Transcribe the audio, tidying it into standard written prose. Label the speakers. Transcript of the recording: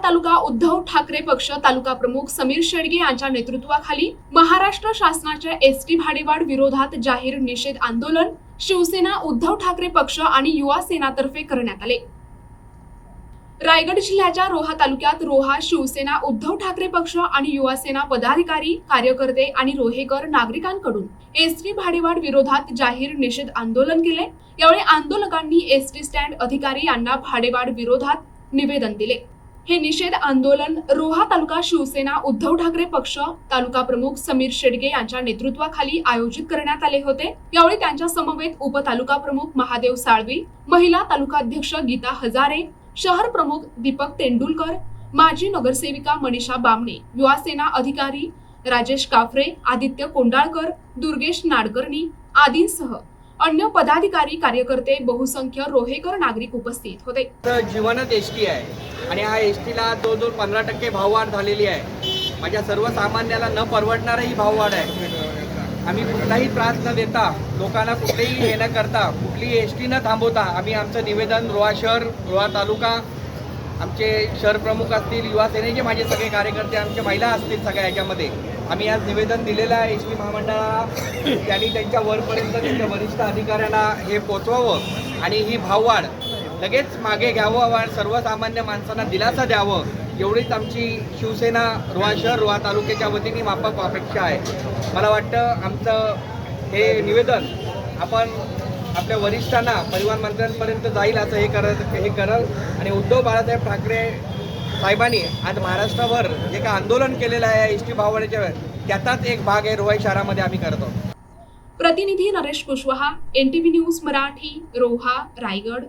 Speaker 1: तालुका उद्धव ठाकरे पक्ष तालुका प्रमुख समीर शेडगे यांच्या नेतृत्वाखाली महाराष्ट्र शासनाच्या एसटी भाडेवाढ विरोधात जाहीर निषेध आंदोलन शिवसेना उद्धव ठाकरे पक्ष आणि युवा सेनातर्फे करण्यात आले। रायगड जिल्ह्याच्या रोहा तालुक्यात रोहा शिवसेना उद्धव ठाकरे पक्ष आणि युवा सेना पदाधिकारी कार्यकर्ते आणि रोहेकर नागरिकांकडून एसटी भाडेवाढ विरोधात जाहीर निषेध आंदोलन केले। यावेळी आंदोलकांनी एसटी स्टँड अधिकारी यांना भाडेवाढ विरोधात निवेदन दिले। हे निषेध आंदोलन रोहा तालुका शिवसेना उद्धव ठाकरे पक्ष तालुका प्रमुख समीर शेडगे यांच्या नेतृत्वाखाली आयोजित करण्यात आले होते। यावेळी त्यांच्या समवेत उपतालुका प्रमुख महादेव साळवी, महिला तालुका अध्यक्ष गीता हजारे, शहर प्रमुख दीपक तेंडुलकर, माजी नगरसेविका मनीषा बामणे, युवा सेना अधिकारी राजेश काफरे, आदित्य कोंडाळकर, दुर्गेश नाडकर्णी आदींसह अन्य पदाधिकारी कार्यकर्ते बहुसंख्य रोहेकर नागरिक उपस्थित होते।
Speaker 2: जीवनच एसटी आहे आणि हा एसटीला जो 15% भाववाढ झालेली आहे। माझ्या सर्वसामान्याला न परवडणारी ही भाववाढ आहे। आम्ही कुठलाही त्रास न देता, लोकांना कुठलेही हे न करता, कुठलीही एसटी न थांबवता आम्ही आमचं निवेदन रोहा शहर, रोहा तालुका, आमचे शहर प्रमुख असतील, युवा सेनेचे माझे सगळे कार्यकर्ते, आमच्या महिला असतील, सगळ्या याच्यामध्ये आम्ही आज निवेदन दिलेलं आहे एसटी महामंडळाला। त्यांनी त्यांच्या वरपर्यंत त्यांच्या वरिष्ठ अधिकाऱ्यांना हे पोचवावं आणि ही भाववाढ लगेच मागे घ्यावं आणि सर्वसामान्य माणसांना दिलासा द्यावं, एवढीच आमची शिवसेना रोहा शहर रोहा तालुक्याच्या वतीने माफक अपेक्षा आहे। मला वाटतं आमचं हे निवेदन आपण आपल्या वरिष्ठांना, परिवहन मंत्र्यांपर्यंत जाईल असं हे करल आणि उद्धव बाळासाहेब ठाकरे साहेबांनी आज महाराष्ट्राभर जे काय आंदोलन केलेलं आहे एसटी भाववाढीच्या, त्याचाच एक भाग आहे रोहा शहरामध्ये आम्ही करतो।
Speaker 1: प्रतिनिधी नरेश कुशवाहा, NTV न्यूज मराठी, रोहा, रायगड।